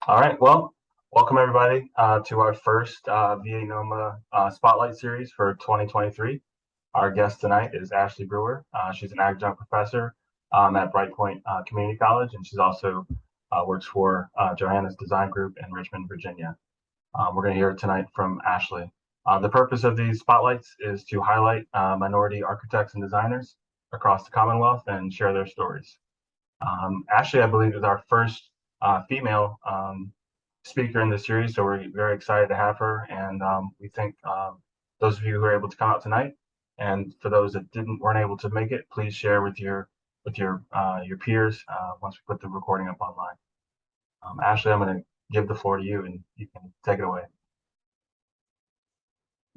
All right, well, welcome everybody to our first VANOMA Spotlight Series for 2023. Our guest tonight is Ashleigh Brewer. She's an adjunct professor at Brightpoint Community College, and she's also works for Johannas Design Group in Richmond, Virginia. We're going to hear tonight from Ashleigh. The purpose of these spotlights is to highlight minority architects and designers across the Commonwealth and share their stories. Ashleigh, I believe, is our first female speaker in the series, so we're very excited to have her. And we think those of you who are able to come out tonight, and for those that weren't able to make it, please share with your peers once we put the recording up online. Ashleigh, I'm going to give the floor to you, and you can take it away.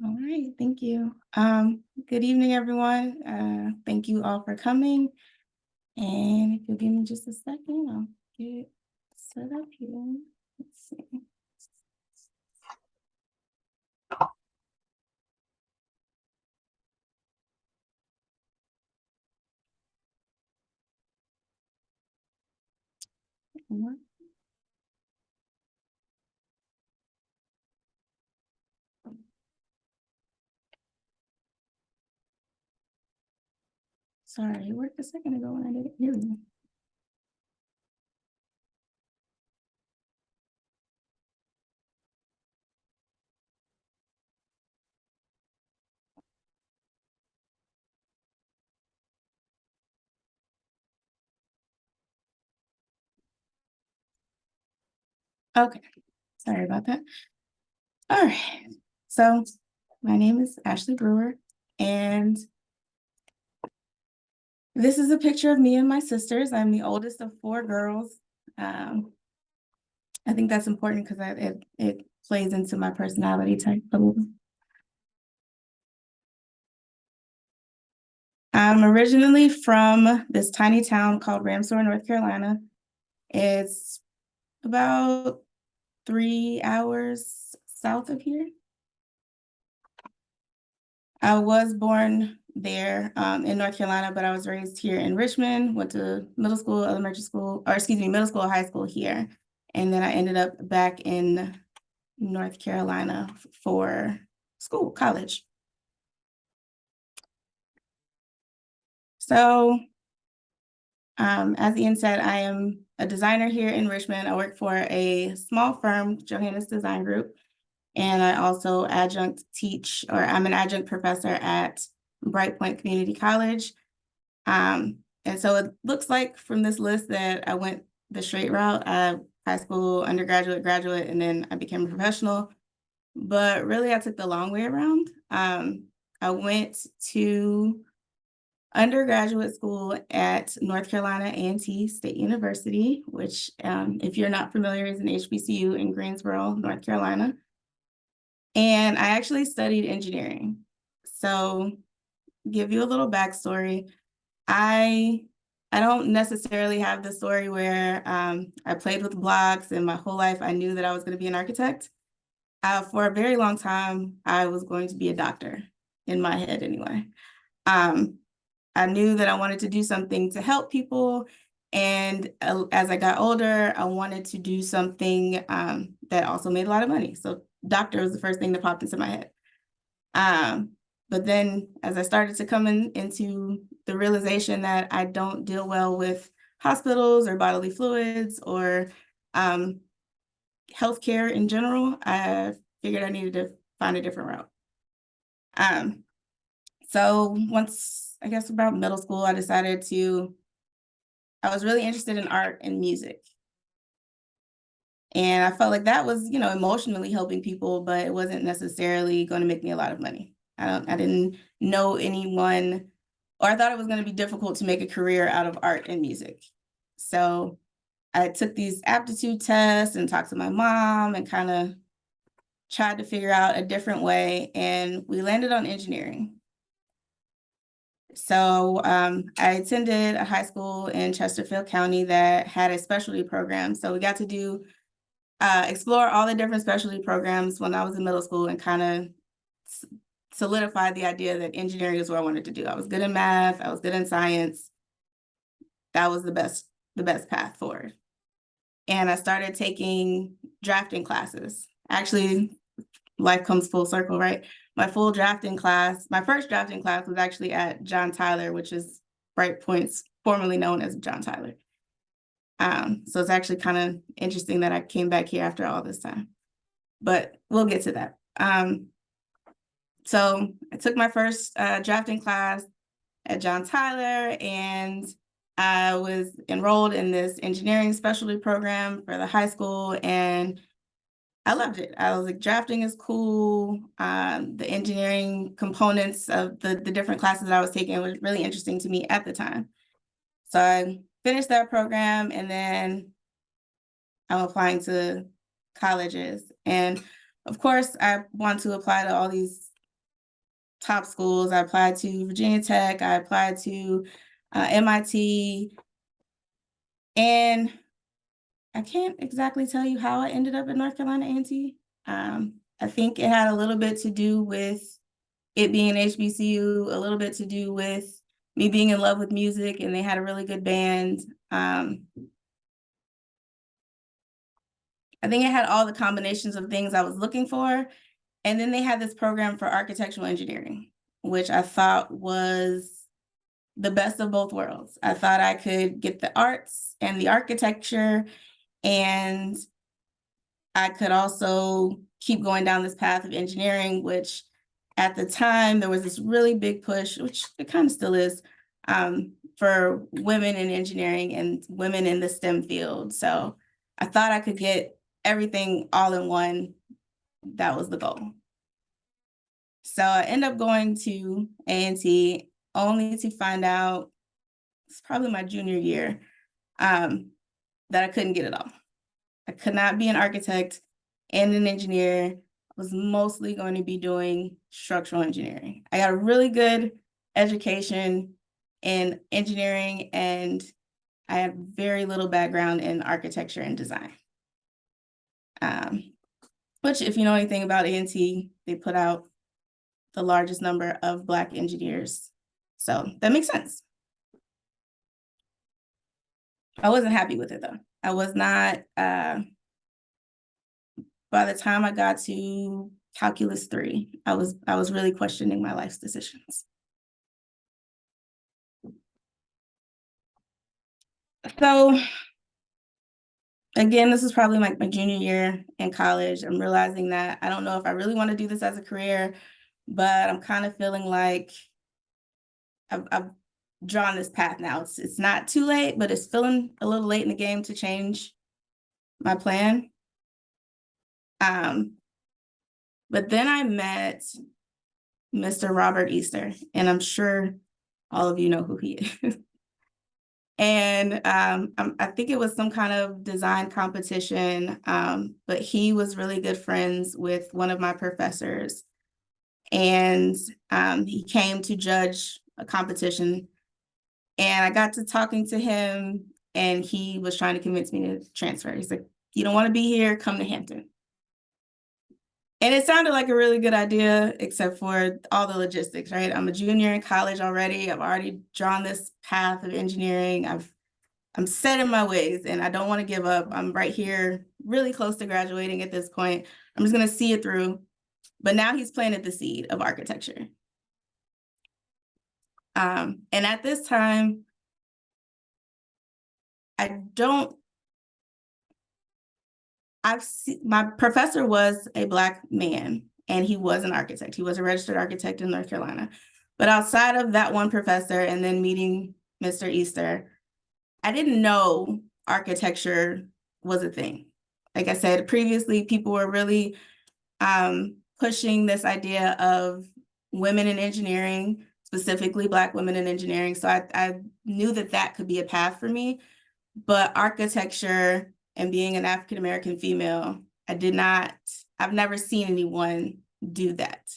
All right, thank you. Good evening, everyone. Thank you all for coming. And if you'll give me just a second, I'll get set up here. Let's see. Sorry, it worked a second ago when I didn't hear you. Okay, sorry about that. All right, so my name is Ashleigh Brewer, and this is a picture of me and my sisters. I'm the oldest of 4 girls. I think that's important because it plays into my personality type a little. I'm originally from this tiny town called Ramsor, North Carolina. It's about 3 hours south of here. I was born there in North Carolina, but I was raised here in Richmond, went to middle school, middle school, high school here. And then I ended up back in North Carolina for college. So as Ian said, I am a designer here in Richmond. I work for a small firm, Johannas Design Group, and I also I'm an adjunct professor at Brightpoint Community College. And so it looks like from this list that I went the straight route, high school, undergraduate, graduate, and then I became a professional. But really, I took the long way around. I went to undergraduate school at North Carolina A&T State University, which, if you're not familiar, is an HBCU in Greensboro, North Carolina. And I actually studied engineering. So, give you a little backstory. I don't necessarily have the story where I played with blocks and my whole life I knew that I was going to be an architect. For a very long time, I was going to be a doctor, in my head anyway. I knew that I wanted to do something to help people. And as I got older, I wanted to do something that also made a lot of money. So doctor was the first thing that popped into my head. But then as I started to come into the realization that I don't deal well with hospitals or bodily fluids or healthcare in general, I figured I needed to find a different route. So once, I guess about middle school, I was really interested in art and music. And I felt like that was, emotionally helping people, but it wasn't necessarily going to make me a lot of money. I didn't know anyone, or I thought it was going to be difficult to make a career out of art and music. So I took these aptitude tests and talked to my mom and kind of tried to figure out a different way. And we landed on engineering. So I attended a high school in Chesterfield County that had a specialty program. So we got to explore all the different specialty programs when I was in middle school and kind of solidified the idea that engineering is what I wanted to do. I was good in math. I was good in science. That was the best path forward. and I started taking drafting classes. Actually, life comes full circle, right? My first drafting class was actually at John Tyler, which is Brightpoint's formerly known as John Tyler. So it's actually kind of interesting that I came back here after all this time, but we'll get to that. So I took my first drafting class at John Tyler, and I was enrolled in this engineering specialty program for the high school, and I loved it. I was like, drafting is cool. The engineering components of the different classes that I was taking was really interesting to me at the time. So I finished that program, and then I'm applying to colleges. And of course, I want to apply to all these top schools. I applied to Virginia Tech, I applied to MIT, and I can't exactly tell you how I ended up at North Carolina A&T. I think it had a little bit to do with it being an HBCU, a little bit to do with me being in love with music, and they had a really good band. I think it had all the combinations of things I was looking for. And then they had this program for architectural engineering, which I thought was the best of both worlds. I thought I could get the arts and the architecture, and I could also keep going down this path of engineering, which at the time there was this really big push, which it kind of still is, for women in engineering and women in the STEM field. So I thought I could get everything all in one. That was the goal. So I ended up going to A&T only to find out, it's probably my junior year, that I couldn't get it all. I could not be an architect and an engineer. I was mostly going to be doing structural engineering. I got a really good education in engineering, and I had very little background in architecture and design. Which, if you know anything about A&T, they put out the largest number of Black engineers. So that makes sense. I wasn't happy with it though. I was not, by the time I got to Calculus 3, I was really questioning my life's decisions. So again, this is probably like my junior year in college. I'm realizing that I don't know if I really want to do this as a career, but I'm kind of feeling like I've drawn this path now. It's not too late, but it's feeling a little late in the game to change my plan. But then I met Mr. Robert Easter, and I'm sure all of you know who he is. And I think it was some kind of design competition, but he was really good friends with one of my professors. And he came to judge a competition, and I got to talking to him, and he was trying to convince me to transfer. He's like, "You don't want to be here, come to Hampton." And it sounded like a really good idea, except for all the logistics, right? I'm a junior in college already. I've already drawn this path of engineering. I'm set in my ways, and I don't want to give up. I'm right here, really close to graduating at this point. I'm just going to see it through. But now he's planted the seed of architecture. And at this time, my professor was a Black man, and he was an architect. He was a registered architect in North Carolina. But outside of that one professor and then meeting Mr. Easter, I didn't know architecture was a thing. Like I said previously, people were really pushing this idea of women in engineering, specifically Black women in engineering. So I knew that could be a path for me. But architecture and being an African-American female, I've never seen anyone do that.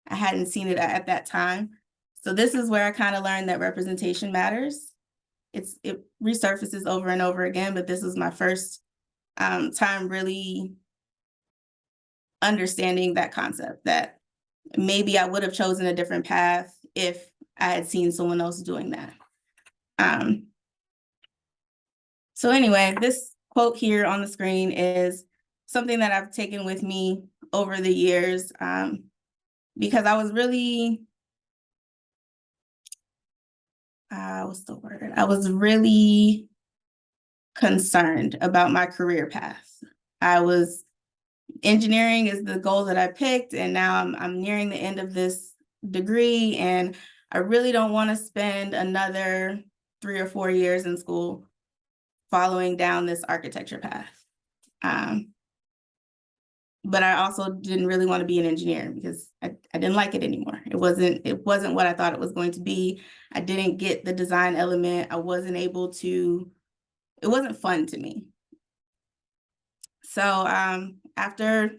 I hadn't seen it at that time. So this is where I kind of learned that representation matters. It resurfaces over and over again, but this was my first time really understanding that concept, that maybe I would have chosen a different path if I had seen someone else doing that. So anyway, this quote here on the screen is something that I've taken with me over the years, because I was really, what's the word? I was really concerned about my career path. Engineering is the goal that I picked, and now I'm nearing the end of this degree, and I really don't want to spend another 3 or 4 years in school following down this architecture path. But I also didn't really want to be an engineer because I didn't like it anymore. It wasn't what I thought it was going to be. I didn't get the design element. It wasn't fun to me. So after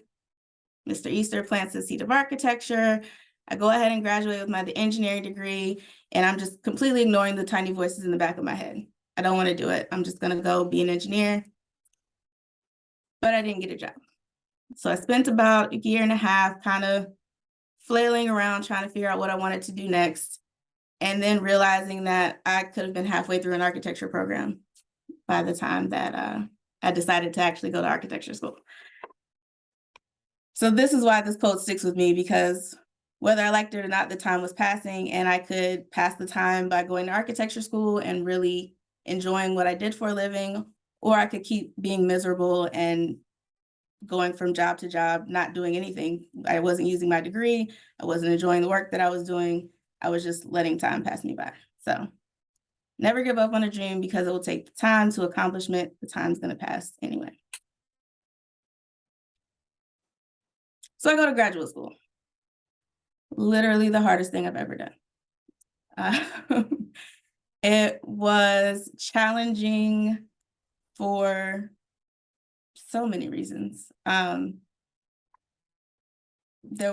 Mr. Easter plants the seed of architecture, I go ahead and graduate with my engineering degree, and I'm just completely ignoring the tiny voices in the back of my head. I don't want to do it. I'm just going to go be an engineer. But I didn't get a job. So I spent about 1.5 years kind of flailing around trying to figure out what I wanted to do next, and then realizing that I could have been halfway through an architecture program by the time that I decided to actually go to architecture school. So this is why this quote sticks with me, because whether I liked it or not, the time was passing, and I could pass the time by going to architecture school and really enjoying what I did for a living, or I could keep being miserable and going from job to job, not doing anything. I wasn't using my degree. I wasn't enjoying the work that I was doing. I was just letting time pass me by. So never give up on a dream, because it will take the time to accomplishment. The time's going to pass anyway. So I go to graduate school. Literally the hardest thing I've ever done. It was challenging for so many reasons. There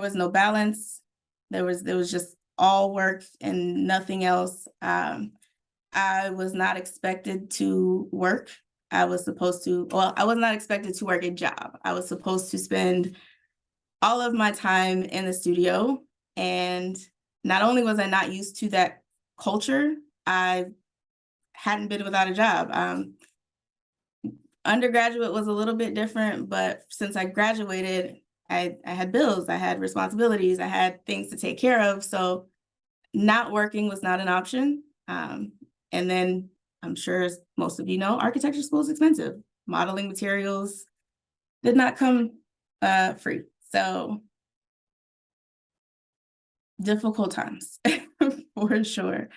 was no balance. There was just all work and nothing else. I was not expected to work. I was not expected to work a job. I was supposed to spend all of my time in the studio. And not only was I not used to that culture, I hadn't been without a job. Undergraduate was a little bit different, but since I graduated, I had bills, I had responsibilities, I had things to take care of. So not working was not an option. And then I'm sure, as most of you know, architecture school is expensive. Modeling materials did not come free. So difficult times for sure.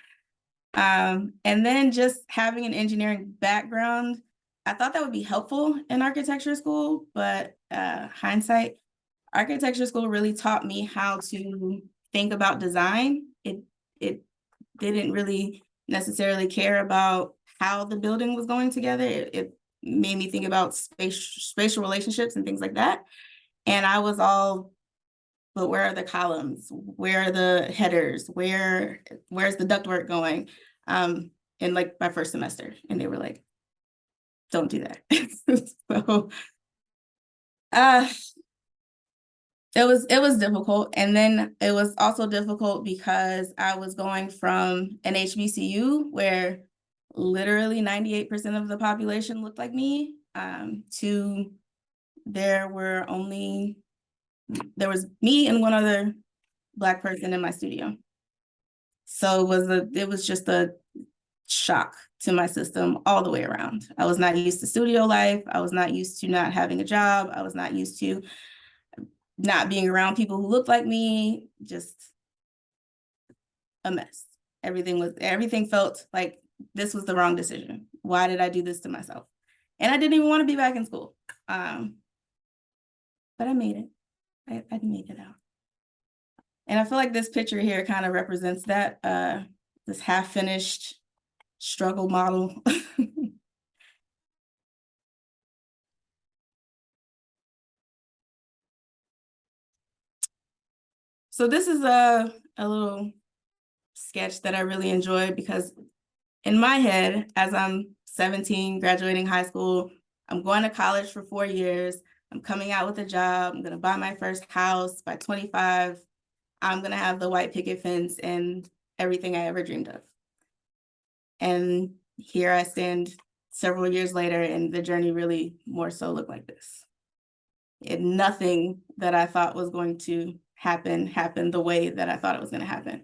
And then just having an engineering background, I thought that would be helpful in architecture school, but hindsight, architecture school really taught me how to think about design. It didn't really necessarily care about how the building was going together. It made me think about spatial relationships and things like that. And I was all, but where are the columns? Where are the headers? Where's the ductwork going? In like my first semester, and they were like, don't do that. So it was difficult. And then it was also difficult because I was going from an HBCU where literally 98% of the population looked like me, to there was me and one other Black person in my studio. So it was just a shock to my system all the way around. I was not used to studio life. I was not used to not having a job. I was not used to not being around people who looked like me. Just a mess. Everything felt like this was the wrong decision. Why did I do this to myself? And I didn't even want to be back in school. But I made it. I made it out. And I feel like this picture here kind of represents that, this half-finished struggle model. So this is a little sketch that I really enjoy, because in my head, as I'm 17, graduating high school, I'm going to college for 4 years, I'm coming out with a job, I'm gonna buy my first house by 25, I'm gonna have the white picket fence and everything I ever dreamed of. And here I stand several years later, and the journey really more so looked like this. And nothing that I thought was going to happen happened the way that I thought it was going to happen,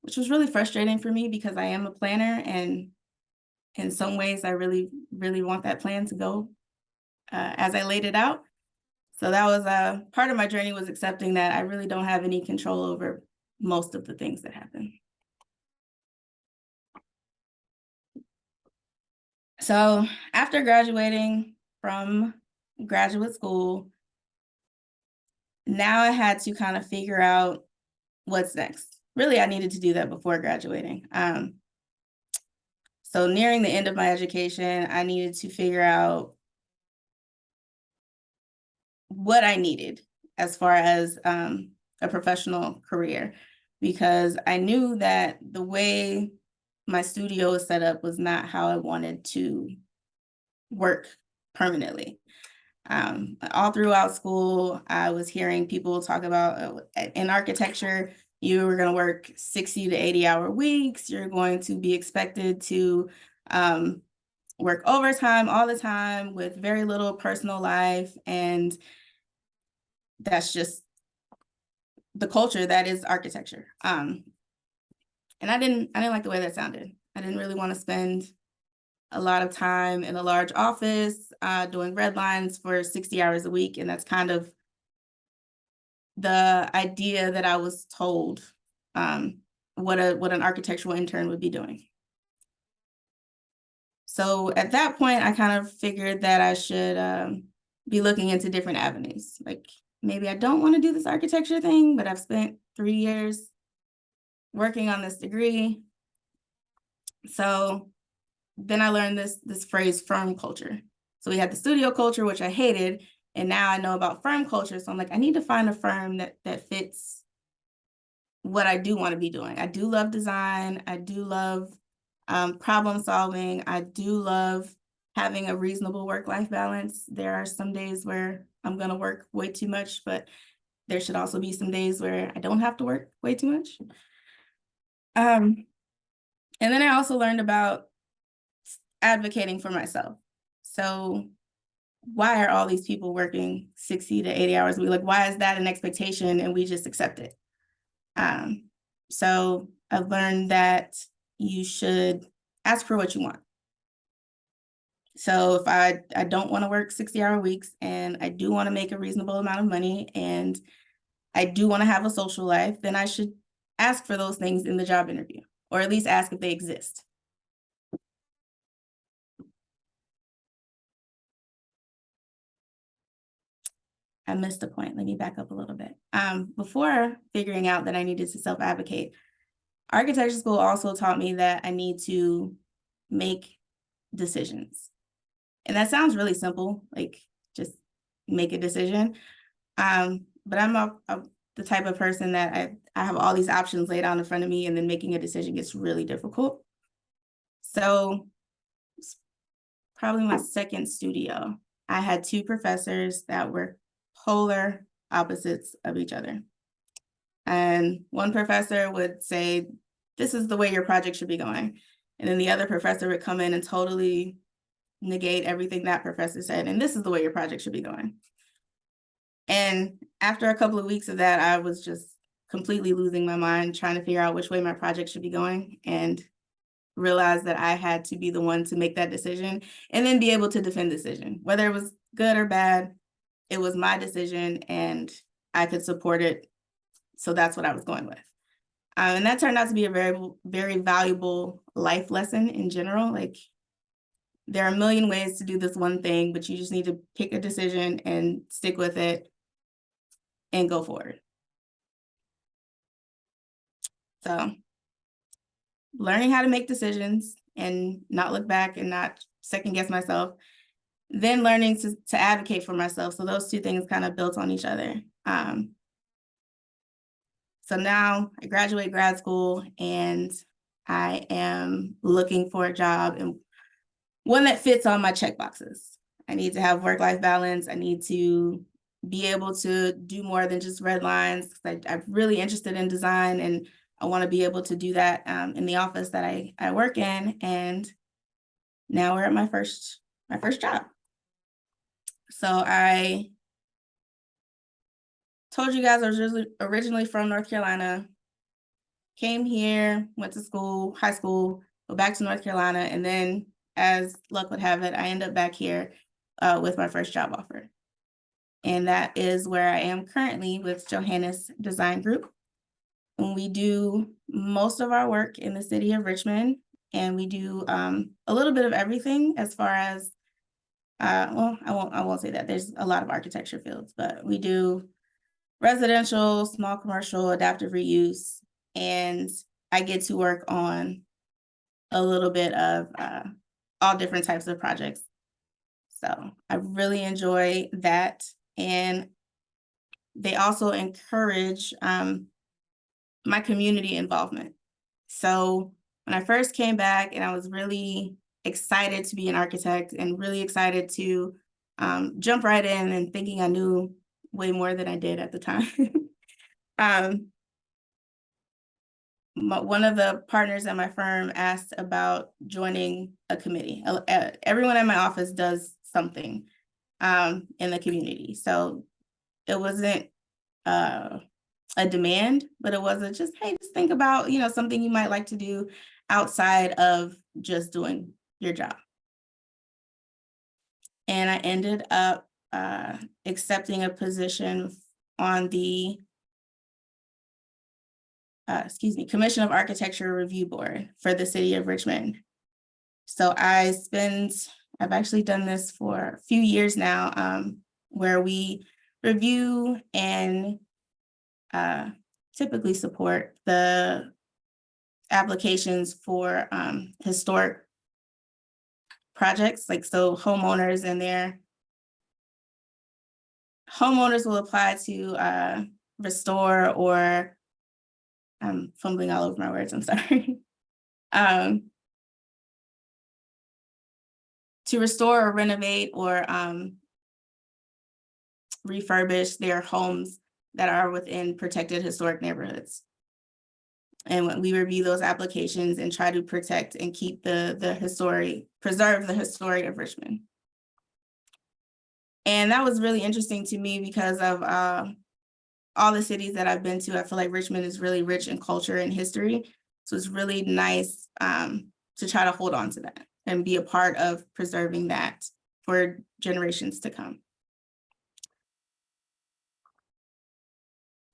which was really frustrating for me because I am a planner, and in some ways I really, really want that plan to go as I laid it out. So that was part of my journey, was accepting that I really don't have any control over most of the things that happen. So after graduating from graduate school, now I had to kind of figure out what's next. Really, I needed to do that before graduating. So nearing the end of my education, I needed to figure out what I needed as far as a professional career, because I knew that the way my studio was set up was not how I wanted to work permanently. All throughout school, I was hearing people talk about in architecture, you were going to work 60 to 80-hour weeks. You're going to be expected to work overtime all the time with very little personal life. And that's just the culture that is architecture. And I didn't like the way that sounded. I didn't really want to spend a lot of time in a large office doing red lines for 60 hours a week. And that's kind of the idea that I was told what an architectural intern would be doing. So at that point, I kind of figured that I should be looking into different avenues. Like, maybe I don't want to do this architecture thing, but I've spent 3 years working on this degree. So then I learned this phrase, firm culture. So we had the studio culture, which I hated, and now I know about firm culture. So I'm like, I need to find a firm that fits what I do want to be doing. I do love design. I do love problem solving. I do love having a reasonable work-life balance. There are some days where I'm going to work way too much, but there should also be some days where I don't have to work way too much. And then I also learned about advocating for myself. So why are all these people working 60 to 80 hours a week? Like, why is that an expectation and we just accept it? So I've learned that you should ask for what you want. So if I don't want to work 60-hour weeks, and I do want to make a reasonable amount of money, and I do want to have a social life, then I should ask for those things in the job interview, or at least ask if they exist. I missed a point. Let me back up a little bit. Before figuring out that I needed to self-advocate, architecture school also taught me that I need to make decisions. And that sounds really simple, like just make a decision. But I'm the type of person that I have all these options laid out in front of me, and then making a decision gets really difficult. So it's probably my second studio. I had 2 professors that were polar opposites of each other. And one professor would say, this is the way your project should be going. And then the other professor would come in and totally negate everything that professor said, and this is the way your project should be going. And after a couple of weeks of that, I was just completely losing my mind, trying to figure out which way my project should be going, and realized that I had to be the one to make that decision and then be able to defend the decision. Whether it was good or bad, it was my decision and I could support it. So that's what I was going with. And that turned out to be a very, very valuable life lesson in general. Like, there are a million ways to do this one thing, but you just need to pick a decision and stick with it and go forward. So learning how to make decisions and not look back and not second guess myself, then learning to advocate for myself. So those 2 things kind of built on each other. So now I graduate grad school and I am looking for a job, and one that fits on my check boxes. I need to have work-life balance. I need to be able to do more than just red lines. I'm really interested in design, and I want to be able to do that in the office that I work in. And now we're at my first job. So I told you guys I was originally from North Carolina, came here, went to school, high school, go back to North Carolina, and then as luck would have it, I end up back here with my first job offer. And that is where I am currently with Johannas Design Group. And we do most of our work in the city of Richmond, and we do a little bit of everything as far as, well, I won't say that. There's a lot of architecture fields, but we do residential, small commercial, adaptive reuse, and I get to work on a little bit of all different types of projects. So I really enjoy that. And they also encourage my community involvement. So when I first came back, and I was really excited to be an architect and really excited to jump right in and thinking I knew way more than I did at the time. One of the partners at my firm asked about joining a committee. Everyone in my office does something in the community. So it wasn't a demand, but it wasn't just, hey, just think about, something you might like to do outside of just doing your job. And I ended up accepting a position on the Commission of Architecture Review Board for the city of Richmond. So I've actually done this for a few years now, where we review and typically support the applications for historic projects. So homeowners will apply to restore, or I'm fumbling all over my words, I'm sorry. To restore or renovate or refurbish their homes that are within protected historic neighborhoods. And when we review those applications and try to protect and keep preserve the history of Richmond. And that was really interesting to me because of all the cities that I've been to. I feel like Richmond is really rich in culture and history. So it's really nice to try to hold on to that and be a part of preserving that for generations to come.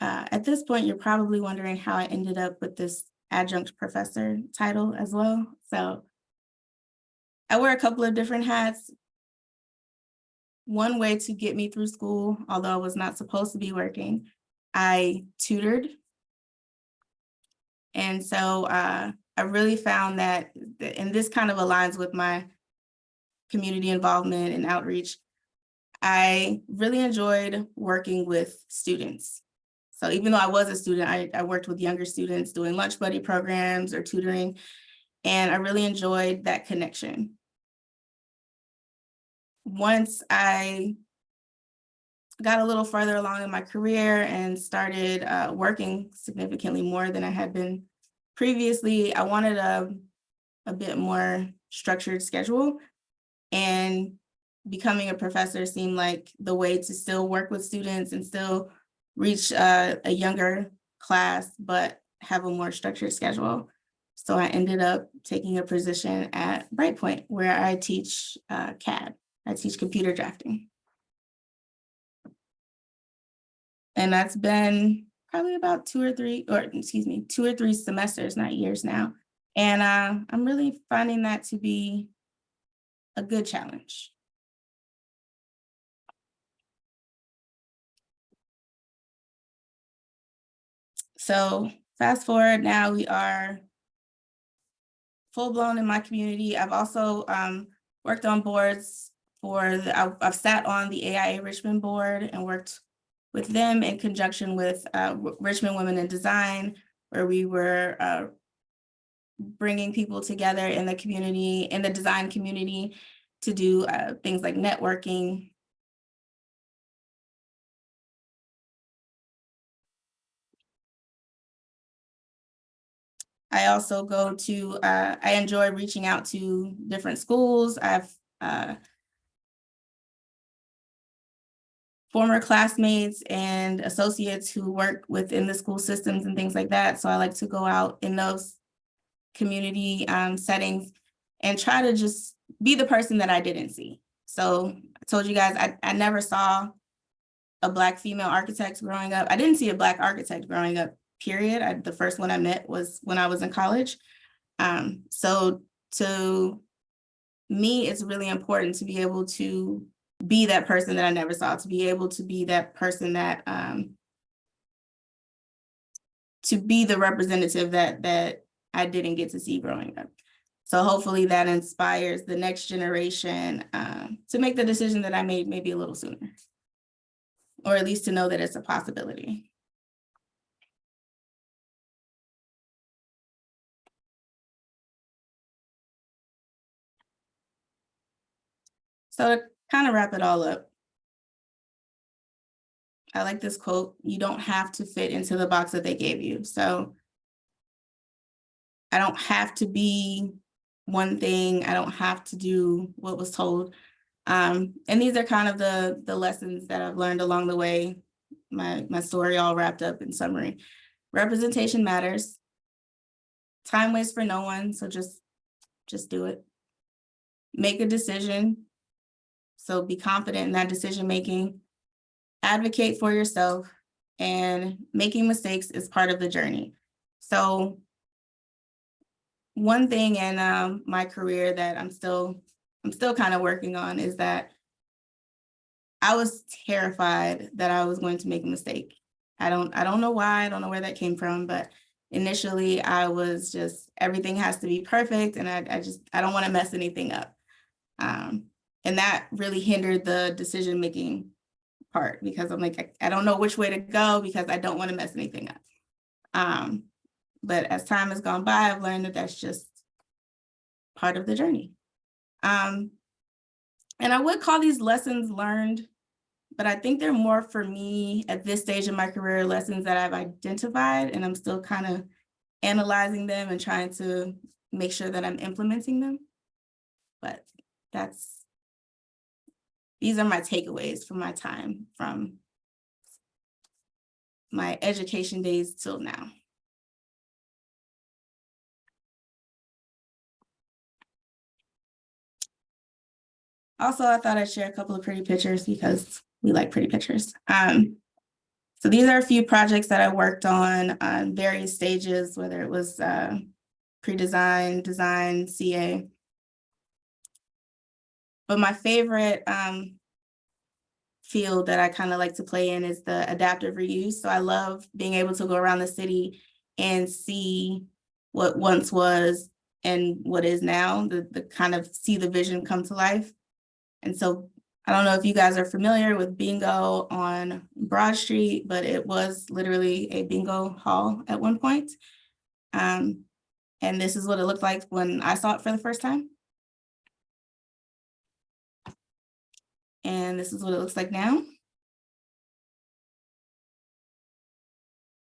At this point, you're probably wondering how I ended up with this adjunct professor title as well. So I wear a couple of different hats. One way to get me through school, although I was not supposed to be working, I tutored. And so I really found that, and this kind of aligns with my community involvement and outreach, I really enjoyed working with students. So even though I was a student, I worked with younger students doing lunch buddy programs or tutoring, and I really enjoyed that connection. Once I got a little further along in my career and started working significantly more than I had been previously, I wanted a bit more structured schedule, and becoming a professor seemed like the way to still work with students and still reach a younger class, but have a more structured schedule. So I ended up taking a position at Brightpoint, where I teach CAD. I teach computer drafting. And that's been probably about 2 or 3 semesters, not years now. And I'm really finding that to be a good challenge. So fast forward, now we are full blown in my community. I've also worked on boards I've sat on the AIA Richmond board and worked with them in conjunction with Richmond Women in Design, where we were bringing people together in the community, in the design community, to do things like networking. I also I enjoy reaching out to different schools. I've former classmates and associates who work within the school systems and things like that. So I like to go out in those community settings and try to just be the person that I didn't see. So I told you guys, I never saw a Black female architect growing up. I didn't see a Black architect growing up, period. The first one I met was when I was in college. So to me, it's really important to be able to be that person that I never saw, to be able to be that person that, to be the representative that I didn't get to see growing up. So hopefully that inspires the next generation to make the decision that I made maybe a little sooner, or at least to know that it's a possibility. So to kind of wrap it all up, I like this quote: you don't have to fit into the box that they gave you. So I don't have to be one thing. I don't have to do what was told. And these are kind of the lessons that I've learned along the way. My story all wrapped up in summary. Representation matters. Time waits for no one, so just do it. Make a decision. So be confident in that decision making. Advocate for yourself, and making mistakes is part of the journey. So one thing in my career that I'm still kind of working on is that I was terrified that I was going to make a mistake. I don't know why, I don't know where that came from, but initially I was just, everything has to be perfect, and I don't want to mess anything up. And that really hindered the decision-making part, because I'm like, I don't know which way to go because I don't want to mess anything up. But as time has gone by, I've learned that that's just part of the journey. And I would call these lessons learned, but I think they're more, for me at this stage in my career, lessons that I've identified, and I'm still kind of analyzing them and trying to make sure that I'm implementing them. But these are my takeaways from my time, from my education days till now. Also, I thought I'd share a couple of pretty pictures because we like pretty pictures. So these are a few projects that I worked on various stages, whether it was pre-design, design, CA. But my favorite field that I kind of like to play in is the adaptive reuse. So I love being able to go around the city and see what once was and what is now, the kind of see the vision come to life. And so I don't know if you guys are familiar with bingo on Broad Street, but it was literally a bingo hall at one point. And this is what it looked like when I saw it for the first time. And this is what it looks like now.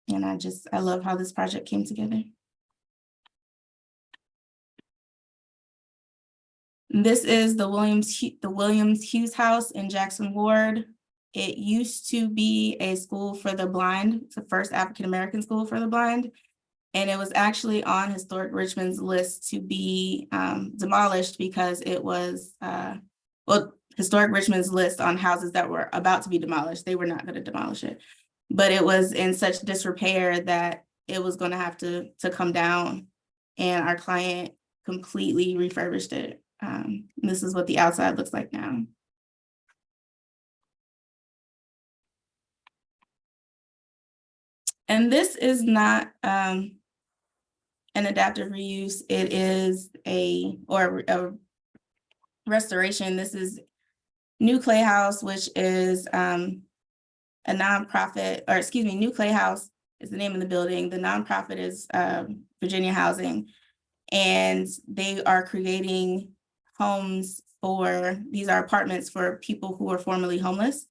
And I love how this project came together. This is the Williams Hughes House in Jackson Ward. It used to be a school for the blind. It's the first African-American school for the blind. And it was actually on Historic Richmond's list to be demolished because it was, Historic Richmond's list on houses that were about to be demolished. They were not going to demolish it, but it was in such disrepair that it was going to have to come down, and our client completely refurbished it. This is what the outside looks like now. And this is not an adaptive reuse. It is a restoration. This is New Clay House, which is a nonprofit, or excuse me, New Clay House is the name of the building. The nonprofit is Virginia Housing, and they are creating homes these are apartments for people who are formerly homeless.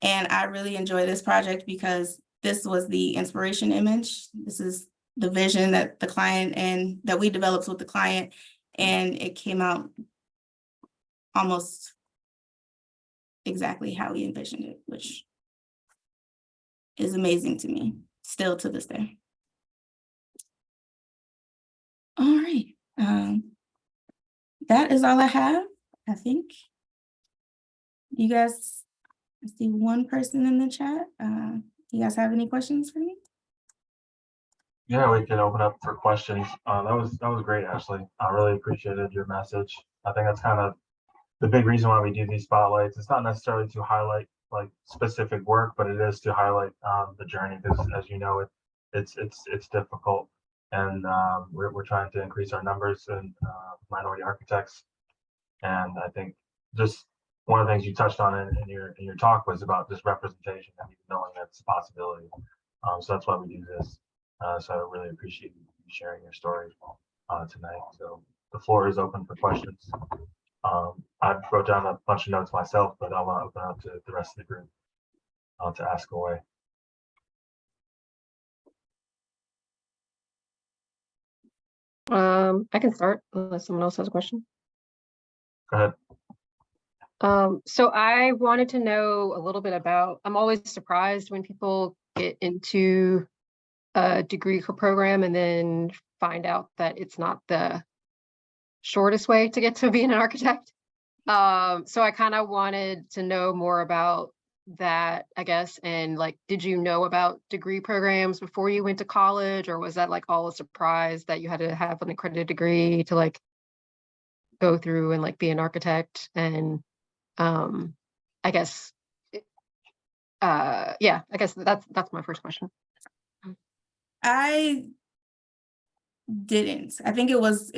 And I really enjoy this project because this was the inspiration image. This is the vision that the client and that we developed with the client, and it came out almost exactly how we envisioned it, which is amazing to me, still to this day. All right. That is all I have, I think. You guys, I see one person in the chat. You guys have any questions for me? Yeah, we can open up for questions. That was great, Ashley. I really appreciated your message. I think that's kind of the big reason why we do these spotlights. It's not necessarily to highlight like specific work, but it is to highlight the journey, because as you know, it's difficult, and we're trying to increase our numbers in minority architects. And I think just one of the things you touched on in your talk was about just representation and knowing that's a possibility. So that's why we do this. So I really appreciate you sharing your story tonight. So the floor is open for questions. I wrote down a bunch of notes myself, but I want to open up to the rest of the group to ask away. I can start unless someone else has a question. Go ahead. So I wanted to know a little bit about, I'm always surprised when people get into a degree program and then find out that it's not the shortest way to get to being an architect. So I kind of wanted to know more about that, I guess, and like, did you know about degree programs before you went to college, or was that like all a surprise that you had to have an accredited degree to like go through and like be an architect? And I guess yeah, I guess that's my first question. I didn't. I think it was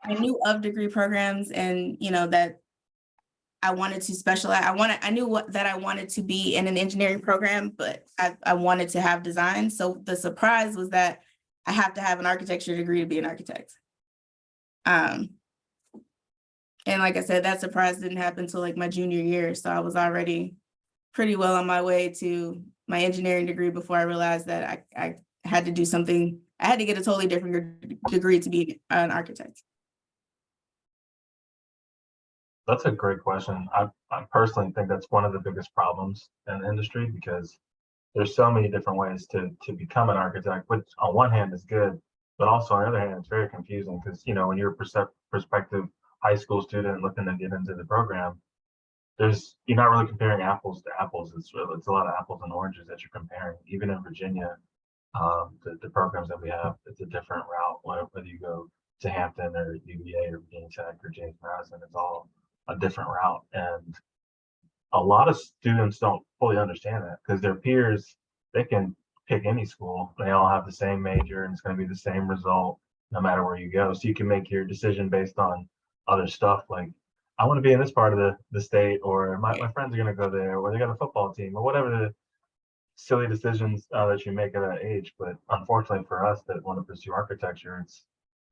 I knew of degree programs, and you know that I wanted to specialize. I knew that I wanted to be in an engineering program, but I wanted to have design. So the surprise was that I have to have an architecture degree to be an architect. And like I said, that surprise didn't happen until like my junior year. So I was already pretty well on my way to my engineering degree before I realized that I had to do something. I had to get a totally different degree to be an architect. That's a great question. I personally think that's one of the biggest problems in the industry, because there's so many different ways to become an architect, which on one hand is good, but also on the other hand, it's very confusing, because, you know, when you're a prospective high school student looking to get into the program, you're not really comparing apples to apples. It's a lot of apples and oranges that you're comparing. Even in Virginia, the programs that we have, it's a different route. Whether you go to Hampton or UVA or Virginia Tech or James Madison, it's all a different route. And a lot of students don't fully understand that, because their peers, they can pick any school. They all have the same major, and it's going to be the same result no matter where you go. So you can make your decision based on other stuff, like, I want to be in this part of the state, or my friends are going to go there, or they got a football team, or whatever the silly decisions that you make at that age. But unfortunately for us that want to pursue architecture,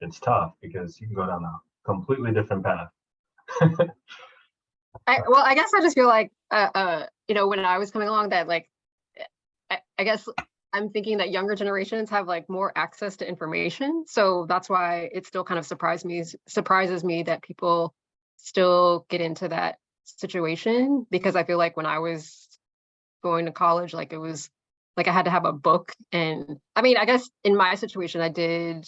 it's tough, because you can go down a completely different path. Well, I guess I just feel like, you know, when I was coming along, that like, I guess I'm thinking that younger generations have like more access to information. So that's why it still kind of surprises me that people still get into that situation, because I feel like when I was going to college, like it was like I had to have a book. And I mean, I guess in my situation, I did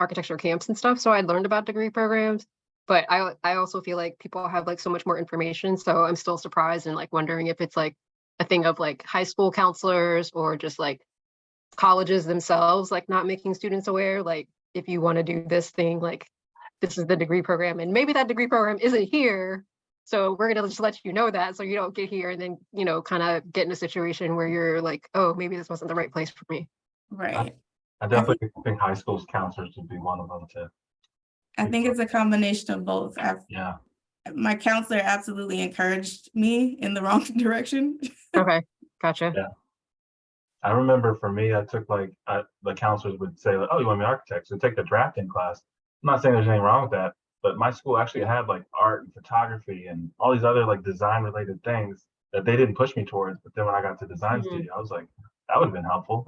architecture camps and stuff. So I learned about degree programs. But I also feel like people have like so much more information. So I'm still surprised and like wondering if it's like a thing of like high school counselors or just like colleges themselves, like not making students aware, like if you want to do this thing, like this is the degree program, and maybe that degree program isn't here. So we're going to just let you know that, so you don't get here and then, you know, kind of get in a situation where you're like, oh, maybe this wasn't the right place for me. Right. I definitely think high school's counselors would be one of them too. I think it's a combination of both. Yeah. My counselor absolutely encouraged me in the wrong direction. Okay, gotcha. Yeah. I remember for me, I took like, the counselors would say, like, oh, you want to be an architect? So take the drafting class. I'm not saying there's anything wrong with that, but my school actually had like art and photography and all these other like design related things that they didn't push me towards. But then when I got to design studio, I was like, That would have been helpful.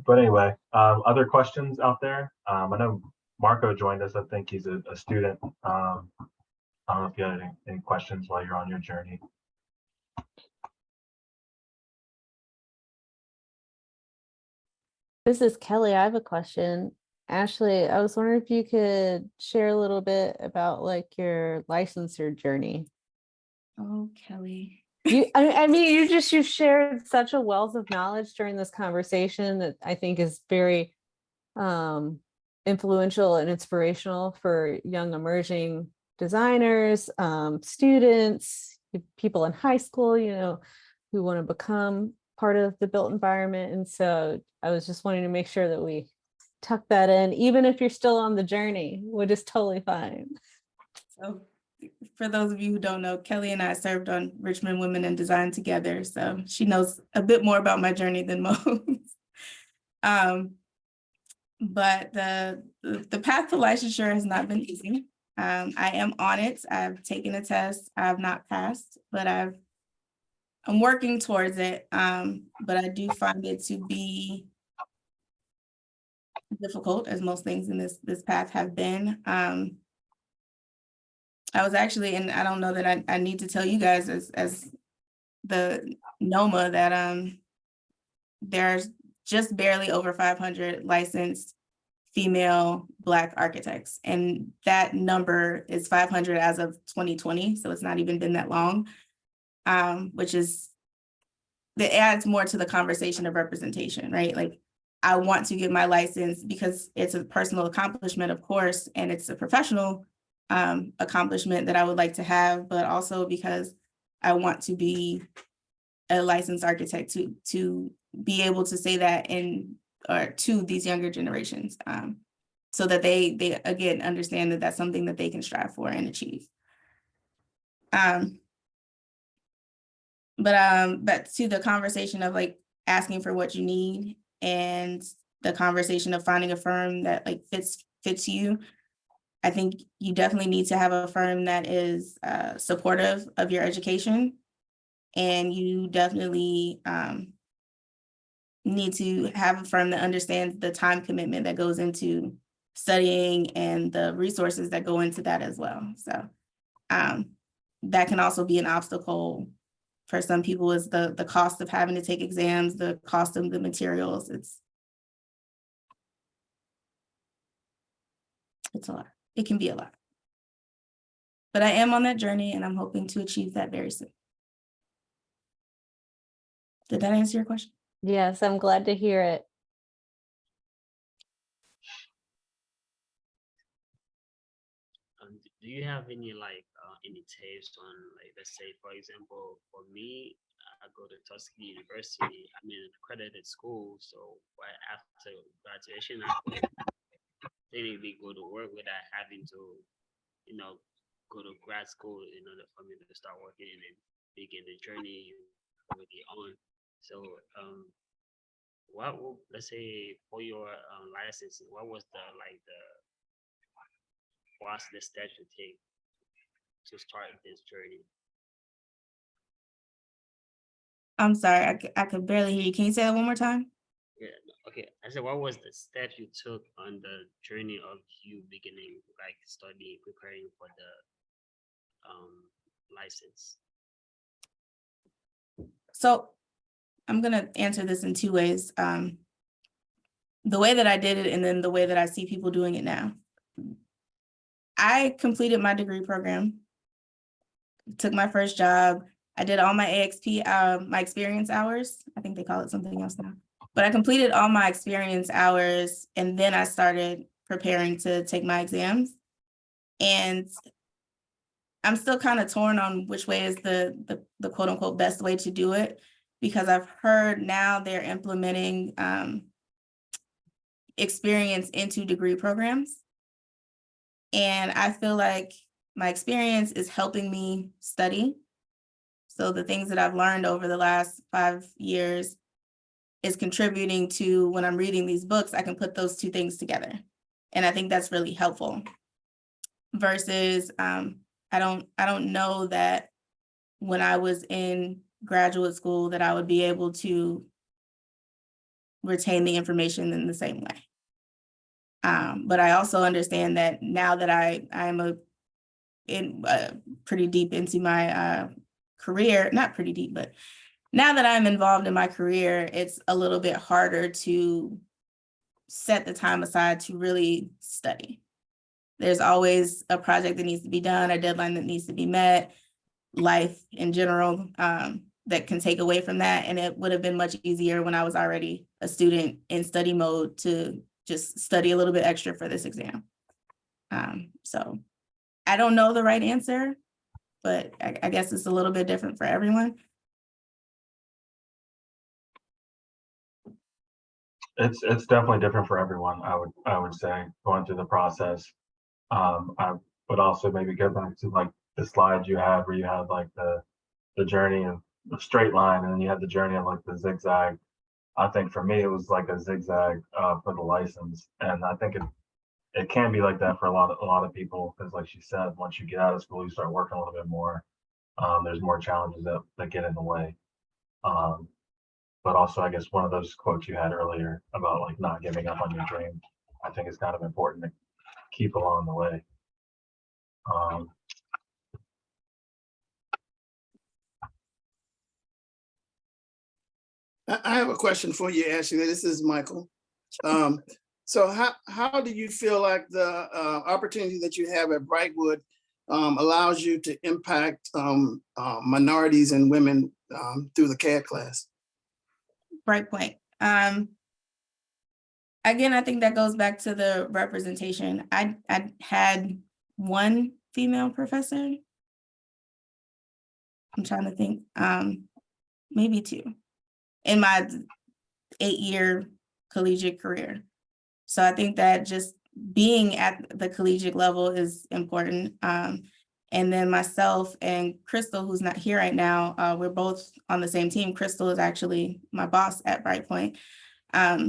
But anyway, other questions out there? I know Marco joined us. I think he's a student. I don't know if you had any questions while you're on your journey. This is Kelly. I have a question. Ashleigh, I was wondering if you could share a little bit about like your licensure journey. Oh, Kelly. I mean, you shared such a wealth of knowledge during this conversation that I think is very influential and inspirational for young emerging designers, students, people in high school, you know, who want to become part of the built environment. And so I was just wanting to make sure that we tuck that in, even if you're still on the journey, which is totally fine. So for those of you who don't know, Kelly and I served on Richmond Women in Design together. So she knows a bit more about my journey than most. But the path to licensure has not been easy. I am on it. I've taken a test. I have not passed, but I'm working towards it. But I do find it to be difficult, as most things in this path have been. I was actually, and I don't know that I need to tell you guys as the NOMA that there's just barely over 500 licensed female Black architects. And that number is 500 as of 2020. So it's not even been that long, which is, that adds more to the conversation of representation, right? Like, I want to get my license because it's a personal accomplishment, of course, and it's a professional accomplishment that I would like to have, but also because I want to be a licensed architect to be able to say that to these younger generations, so that they again understand that that's something that they can strive for and achieve. But to the conversation of like asking for what you need and the conversation of finding a firm that like fits you, I think you definitely need to have a firm that is supportive of your education, and you definitely need to have a firm that understands the time commitment that goes into studying and the resources that go into that as well. So that can also be an obstacle for some people, is the cost of having to take exams, the cost of the materials. It's a lot. It can be a lot. But I am on that journey and I'm hoping to achieve that very soon. Did that answer your question? Yes, I'm glad to hear it. Do you have any any tips on, like, let's say for example, for me, I go to Tuskegee University. I'm in an accredited school, so right after graduation, I could technically go to work without having to, go to grad school in order for me to start working and then begin the journey already on. So, let's say for your license, what was what's the step you take to start this journey? I'm sorry, I could barely hear you. Can you say that one more time? Yeah, okay. I said, what was the step you took on the journey of you beginning, like studying, preparing for the license? So I'm gonna answer this in two ways. The way that I did it and then the way that I see people doing it now. I completed my degree program, took my first job. I did all my AXP, my experience hours. I think they call it something else now. But I completed all my experience hours and then I started preparing to take my exams. And I'm still kind of torn on which way is the quote unquote best way to do it, because I've heard now they're implementing experience into degree programs. And I feel like my experience is helping me study. So the things that I've learned over the last 5 years is contributing to, when I'm reading these books, I can put those two things together. And I think that's really helpful. Versus, I don't know that when I was in graduate school that I would be able to retain the information in the same way. But I also understand that now that I'm pretty deep into my career, not pretty deep, but now that I'm involved in my career, it's a little bit harder to set the time aside to really study. There's always a project that needs to be done, a deadline that needs to be met, life in general that can take away from that. And it would have been much easier when I was already a student in study mode to just study a little bit extra for this exam. So I don't know the right answer, but I guess it's a little bit different for everyone. It's definitely different for everyone. I would say going through the process. I would also maybe go back to like the slide you had where you had like the journey of the straight line, and then you had the journey of like the zigzag. I think for me it was like a zigzag for the license, and I think it can be like that for a lot of people, because like she said, once you get out of school, you start working a little bit more. There's more challenges that get in the way. But also, I guess one of those quotes you had earlier about like not giving up on your dream, I think is kind of important to keep along the way. I have a question for you, Ashleigh. This is Michael. So how do you feel like the opportunity that you have at Brightwood allows you to impact minorities and women through the CAD class? Brightpoint. Again, I think that goes back to the representation. I had one female professor. I'm trying to think, maybe two in my 8-year collegiate career. So I think that just being at the collegiate level is important. And then myself and Crystal, who's not here right now, we're both on the same team. Crystal is actually my boss at Brightpoint.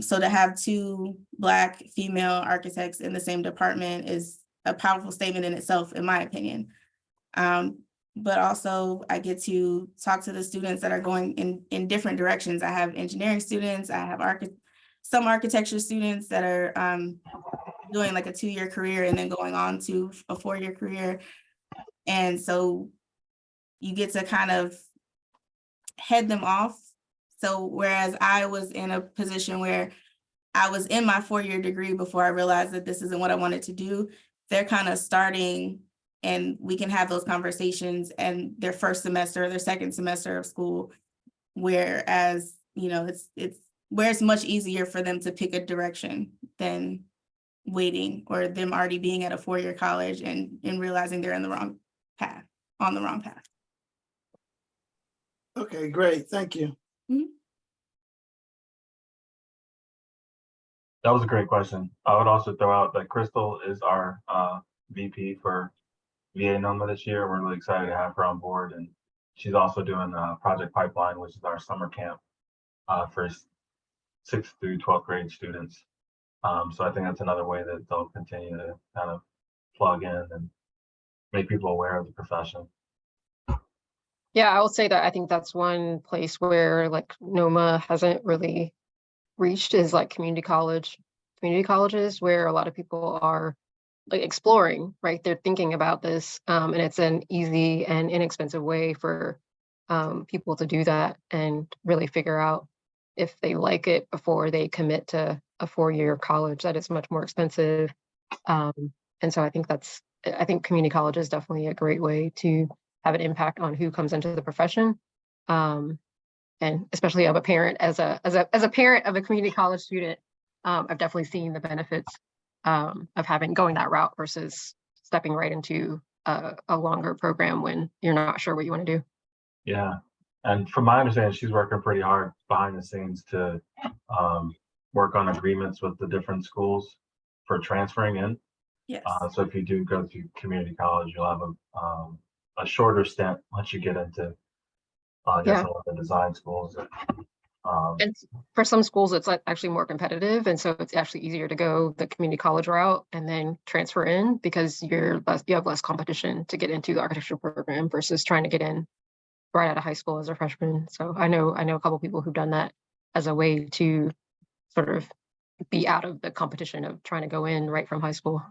So to have 2 Black female architects in the same department is a powerful statement in itself, in my opinion. But also I get to talk to the students that are going in different directions. I have engineering students, I have some architecture students that are doing like a 2-year career and then going on to a 4-year career. And so you get to kind of head them off. So whereas I was in a position where I was in my 4-year degree before I realized that this isn't what I wanted to do, they're kind of starting, and we can have those conversations and their first semester or their second semester of school, whereas, you know, it's where it's much easier for them to pick a direction than waiting, or them already being at a 4-year college and realizing they're in the wrong path, on the wrong path. Okay, great. Thank you. Mm-hmm. That was a great question. I would also throw out that Crystal is our VP for VANOMA this year. We're really excited to have her on board, and she's also doing Project Pipeline, which is our summer camp for 6th through 12th grade students. So I think that's another way that they'll continue to kind of plug in and make people aware of the profession. Yeah, I will say that I think that's one place where like NOMA hasn't really reached, is like community colleges, where a lot of people are like exploring, right? They're thinking about this, and it's an easy and inexpensive way for people to do that and really figure out if they like it before they commit to a 4-year college that is much more expensive. And so I think community college is definitely a great way to have an impact on who comes into the profession. And especially of a parent, as a parent of a community college student, I've definitely seen the benefits of going that route versus stepping right into a longer program when you're not sure what you want to do. Yeah, and from my understanding, she's working pretty hard behind the scenes to work on agreements with the different schools for transferring in. Yes. So if you do go to community college, you'll have a shorter stint once you get into, I guess, some of the design schools. And for some schools, it's like actually more competitive, and so it's actually easier to go the community college route and then transfer in, because you have less competition to get into the architecture program versus trying to get in right out of high school as a freshman. So I know a couple people who've done that as a way to sort of be out of the competition of trying to go in right from high school.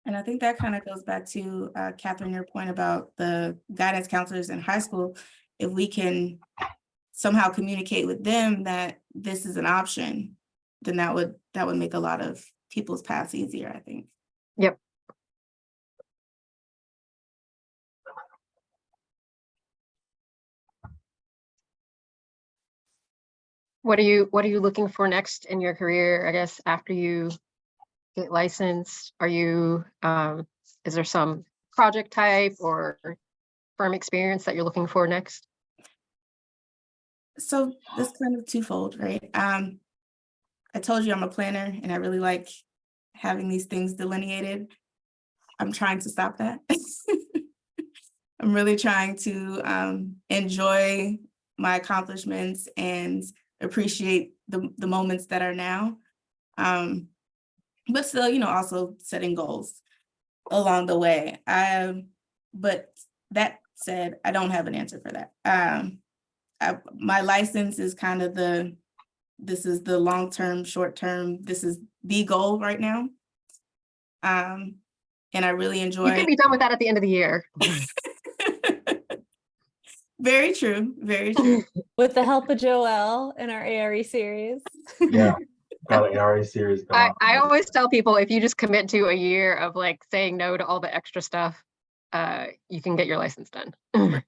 And I think that kind of goes back to Catherine, your point about the guidance counselors in high school. If we can somehow communicate with them that this is an option, then that would make a lot of people's paths easier, I think. Yep. What are you looking for next in your career, I guess, after you get licensed? Are you, is there some project type or firm experience that you're looking for next? So this kind of twofold, right? I told you I'm a planner and I really like having these things delineated. I'm trying to stop that. I'm really trying to enjoy my accomplishments and appreciate the moments that are now. But still, you know, also setting goals along the way. But that said, I don't have an answer for that. My license is kind of this is the long-term, short-term, this is the goal right now. And I really enjoy. You can be done with that at the end of the year. Very true, very true. With the help of Joelle in our ARE series. Yeah, got an ARE series going on. I always tell people, if you just commit to a year of like saying no to all the extra stuff, you can get your license done. I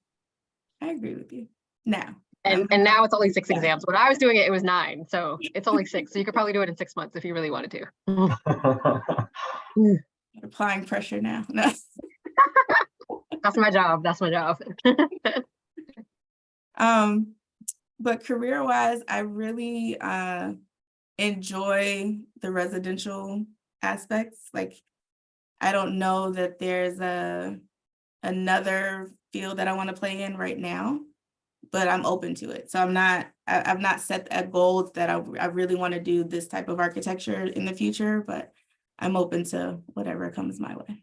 agree with you. Now. And now it's only 6 exams. When I was doing it, it was 9. So it's only 6. So you could probably do it in 6 months if you really wanted to. Applying pressure now. No. That's my job. That's my job. But career-wise, I really enjoy the residential aspects. Like, I don't know that there's another field that I want to play in right now, but I'm open to it. So I've not set a goal that I really want to do this type of architecture in the future, but I'm open to whatever comes my way.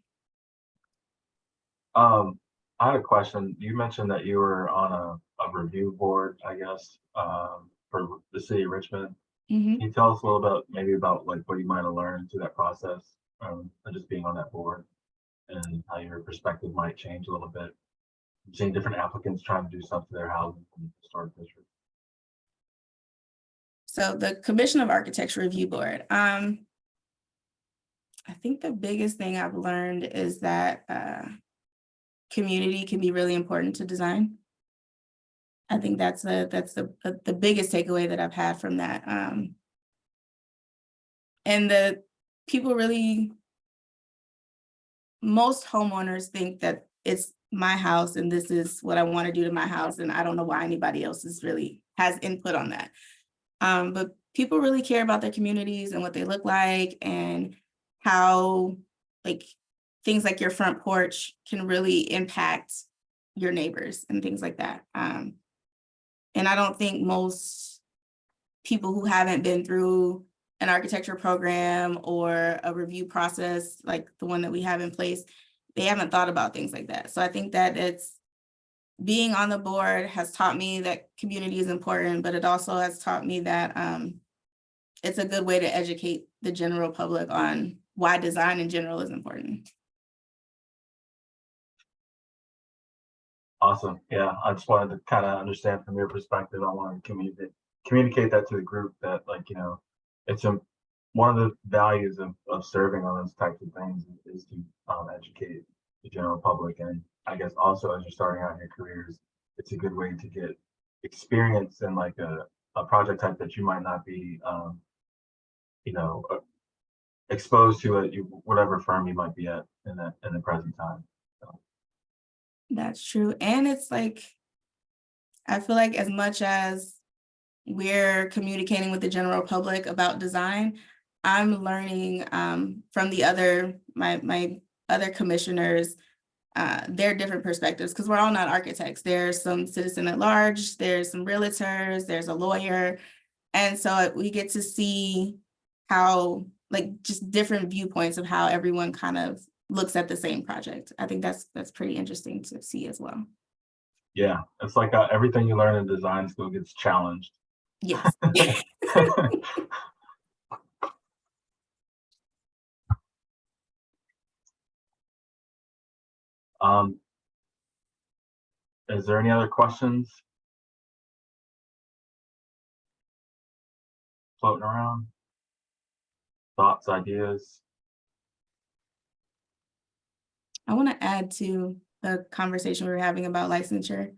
I had a question. You mentioned that you were on a review board, I guess, for the city of Richmond. Mm-hmm. Can you tell us a little bit maybe about like what you might have learned through that process, and just being on that board, and how your perspective might change a little bit? Seeing different applicants trying to do stuff to their housing in the historic district. So the Commission of Architecture Review Board. I think the biggest thing I've learned is that community can be really important to design. I think that's the biggest takeaway that I've had from that. And the people really, most homeowners think that it's my house and this is what I want to do to my house, and I don't know why anybody else has input on that. But people really care about their communities and what they look like, and how like things like your front porch can really impact your neighbors and things like that. And I don't think most people who haven't been through an architecture program or a review process like the one that we have in place, they haven't thought about things like that. So I think that it's being on the board has taught me that community is important, but it also has taught me that it's a good way to educate the general public on why design in general is important. Awesome. Yeah, I just wanted to kind of understand from your perspective. I wanted to communicate that to the group, that like, you know, it's one of the values of serving on those types of things is to educate the general public. And I guess also as you're starting out in your careers, it's a good way to get experience in like a project type that you might not be, you know, exposed to at whatever firm you might be at in the present time. So. That's true. And it's like, I feel like as much as we're communicating with the general public about design, I'm learning from my other commissioners, their different perspectives, because we're all not architects. There's some citizen at large, there's some realtors, there's a lawyer. And so we get to see how, like, just different viewpoints of how everyone kind of looks at the same project. I think that's pretty interesting to see as well. Yeah, it's like everything you learn in design school gets challenged. Yes. Um, is there any other questions floating around? Thoughts, ideas? I want to add to the conversation we were having about licensure.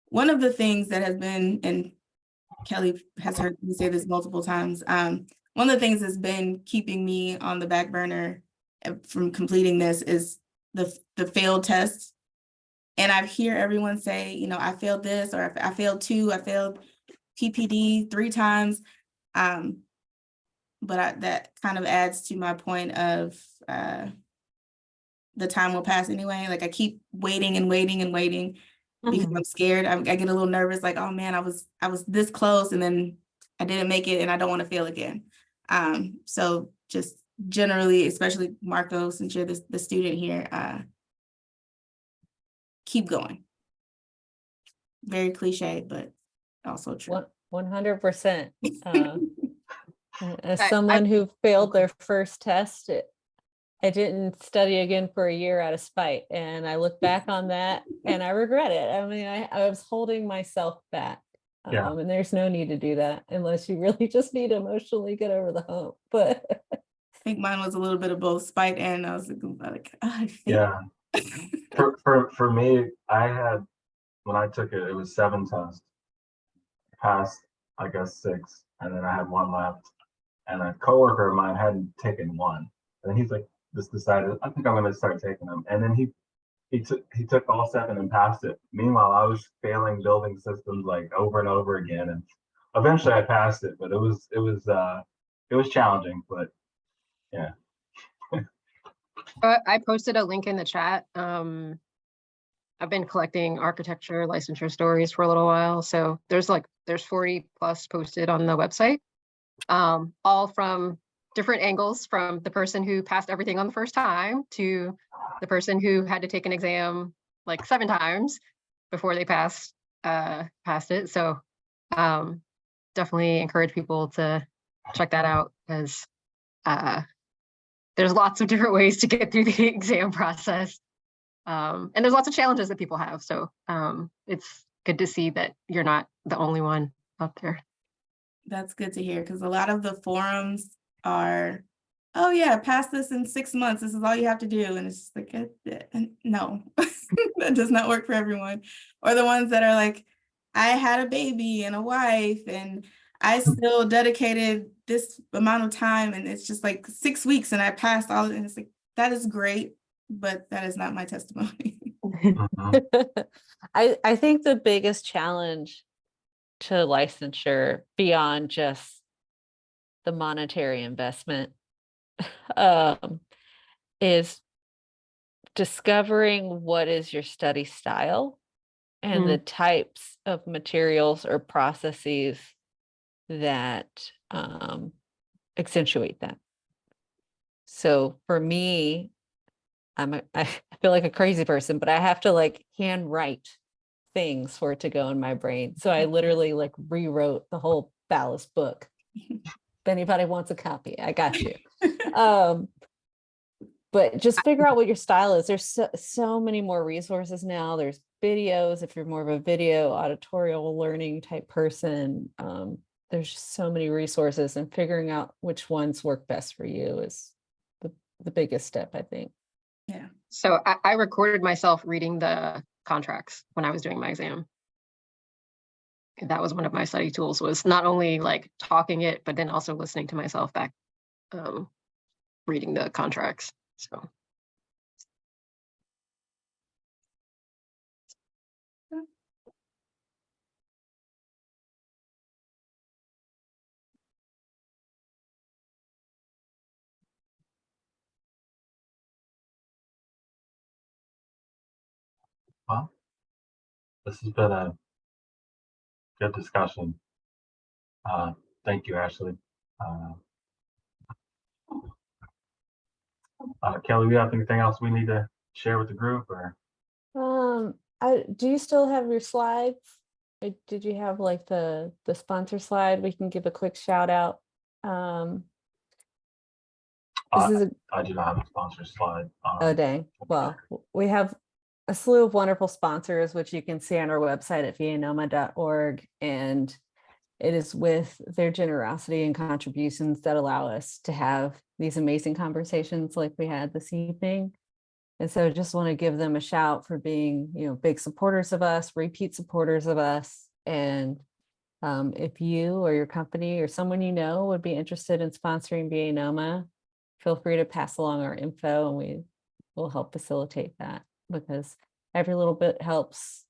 One of the things that has been, and Kelly has heard me say this multiple times, one of the things that's been keeping me on the back burner from completing this is the failed tests. And I hear everyone say, you know, I failed this, or I failed 2, I failed PPD 3 times. But that kind of adds to my point of the time will pass anyway. Like I keep waiting and waiting and waiting because I'm scared. I get a little nervous, like, oh man, I was this close and then I didn't make it and I don't want to fail again. So just generally, especially Marco, since you're the student here, keep going. Very cliche, but also true. 100%. As I- someone who failed their first test, I didn't study again for a year out of spite. And I look back on that and I regret it. I mean, I was holding myself back. Yeah. And there's no need to do that unless you really just need to emotionally get over the hump. But I think mine was a little bit of both spite and I was like, I think. Yeah. For me, I had, when I took it, it was 7 tests. Passed, I guess 6, and then I had 1 left. And a coworker of mine hadn't taken 1. And then he's like, just decided, I think I'm gonna start taking them. And then he took all 7 and passed it. Meanwhile, I was failing building systems like over and over again. And eventually I passed it, but it was challenging, but yeah. I posted a link in the chat. I've been collecting architecture licensure stories for a little while. So there's 40 plus posted on the website, all from different angles, from the person who passed everything on the first time to the person who had to take an exam like 7 times before they passed it. So definitely encourage people to check that out, because there's lots of different ways to get through the exam process. And there's lots of challenges that people have. So it's good to see that you're not the only one out there. That's good to hear, because a lot of the forums are, oh yeah, pass this in 6 months. This is all you have to do. And it's just like, no, that does not work for everyone. Or the ones that are like, I had a baby and a wife and I still dedicated this amount of time and it's just like 6 weeks and I passed all of it. And it's like, that is great, but that is not my testimony. Mhm. I think the biggest challenge to licensure, beyond just the monetary investment, is discovering what is your study style and the types of materials or processes that accentuate that. So for me, I feel like a crazy person, but I have to like handwrite things for it to go in my brain. So I literally like rewrote the whole ballast book. If anybody wants a copy, I got you. But just figure out what your style is. There's so many more resources now. There's videos, if you're more of a video auditorial learning type person. There's just so many resources, and figuring out which ones work best for you is the biggest step, I think. Yeah. So I recorded myself reading the contracts when I was doing my exam. That was one of my study tools, was not only like talking it, but then also listening to myself back, reading the contracts. So. Well, this has been a good discussion. Thank you, Ashley. Kelly, we have anything else we need to share with the group, or? Do you still have your slides? Did you have like the sponsor slide? We can give a quick shout out. This is I do not have a sponsor slide. oh dang. Well, we have a slew of wonderful sponsors, which you can see on our website at vanoma.org. And it is with their generosity and contributions that allow us to have these amazing conversations like we had this evening. And so just want to give them a shout for being, big supporters of us, repeat supporters of us. And if you or your company or someone you know would be interested in sponsoring VANOMA, feel free to pass along our info and we will help facilitate that, because every little bit helps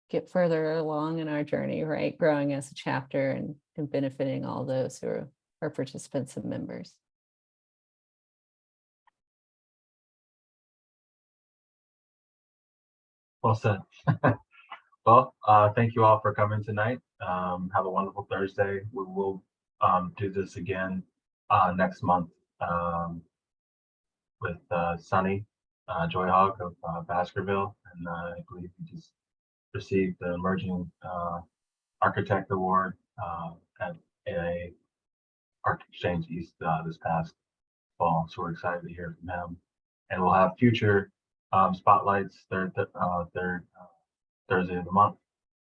get further along in our journey, right? Growing as a chapter and benefiting all those who are participants and members. Well said. Well, thank you all for coming tonight. Have a wonderful Thursday. We will do this again next month with Sunny Joyhawk of Baskerville. And I believe he just received the Emerging Architect Award at a Art Exchange East this past fall. So we're excited to hear from him. And we'll have future spotlights third Thursday of the month.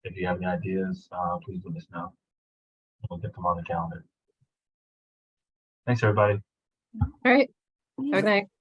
If you have any ideas, please let us know. We'll get them on the calendar. Thanks, everybody. All right. Good night.